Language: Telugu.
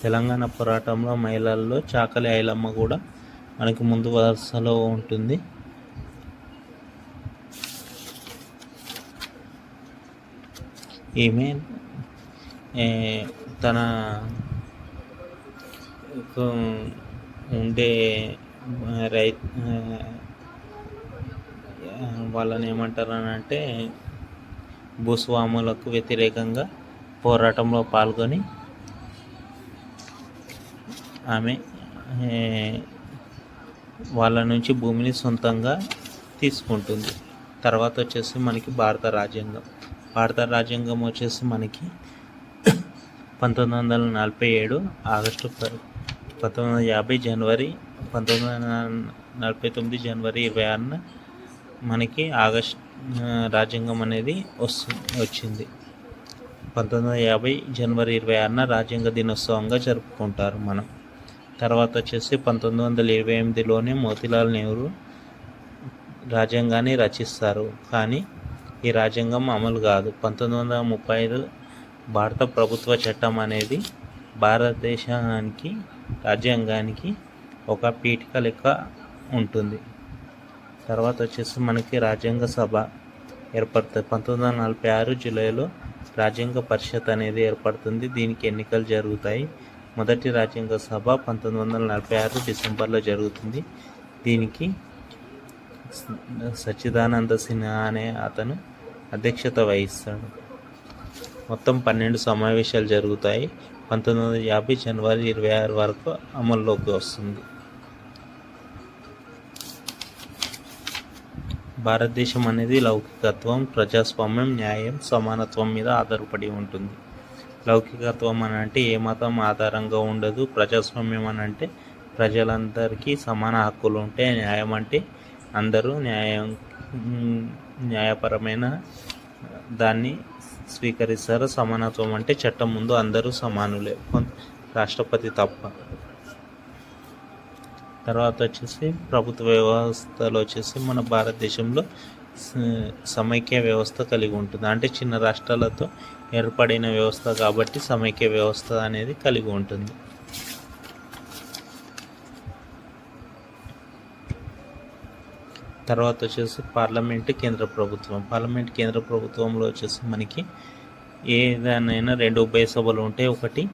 తెలంగాణ పోరాటంలో మహిళల్లో చాకలి ఐలమ్మ కూడా మనకి ముందు వరుసలో ఉంటుంది. ఈమె తన ఉండే వాళ్ళని ఏమంటారు అని అంటే భూస్వాములకు వ్యతిరేకంగా పోరాటంలో పాల్గొని ఆమె వాళ్ళ నుంచి భూమిని సొంతంగా తీసుకుంటుంది. తర్వాత వచ్చేసి మనకి భారత రాజ్యాంగం వచ్చేసి మనకి 1947 ఆగస్టు 1950 జనవరి 1949 జనవరి 26న మనకి రాజ్యాంగం అనేది వచ్చింది. 1950 జనవరి 26న రాజ్యాంగ దినోత్సవంగా జరుపుకుంటారు మనం. తర్వాత వచ్చేసి 1928లోనే మోతీలాల్ నెహ్రూ రాజ్యాంగాన్ని రచిస్తారు. కానీ ఈ రాజ్యాంగం అమలు కాదు. 1935 భారత ప్రభుత్వ చట్టం అనేది భారతదేశానికి రాజ్యాంగానికి ఒక పీఠిక లెక్క ఉంటుంది. తర్వాత వచ్చేసి మనకి రాజ్యాంగ సభ ఏర్పడుతుంది. 1946 జూలైలో రాజ్యాంగ పరిషత్ అనేది ఏర్పడుతుంది. దీనికి ఎన్నికలు జరుగుతాయి. మొదటి రాజ్యాంగ సభ 1946 డిసెంబర్లో జరుగుతుంది. దీనికి సచ్చిదానంద సిన్హా అనే అతను అధ్యక్షత వహిస్తాడు. మొత్తం 12 సమావేశాలు జరుగుతాయి. 1950 జనవరి 26 వరకు అమల్లోకి వస్తుంది. భారతదేశం అనేది లౌకికత్వం, ప్రజాస్వామ్యం, న్యాయం, సమానత్వం మీద ఆధారపడి ఉంటుంది. లౌకికత్వం అని అంటే ఏ మతం ఆధారంగా ఉండదు. ప్రజాస్వామ్యం అని అంటే ప్రజలందరికీ సమాన హక్కులు ఉంటాయి. న్యాయం అంటే అందరూ న్యాయపరమైన దాన్ని స్వీకరిస్తారు. సమానత్వం అంటే చట్టం ముందు అందరూ సమానులే, రాష్ట్రపతి తప్ప. తర్వాత వచ్చేసి ప్రభుత్వ వ్యవస్థలో వచ్చేసి మన భారతదేశంలో సమైక్య వ్యవస్థ కలిగి ఉంటుంది. అంటే చిన్న రాష్ట్రాలతో ఏర్పడిన వ్యవస్థ కాబట్టి సమైక్య వ్యవస్థ అనేది కలిగి ఉంటుంది. తర్వాత వచ్చేసి పార్లమెంటు కేంద్ర ప్రభుత్వంలో వచ్చేసి మనకి ఏదైనా 2 ఉభయ సభలు ఉంటాయి. ఒకటి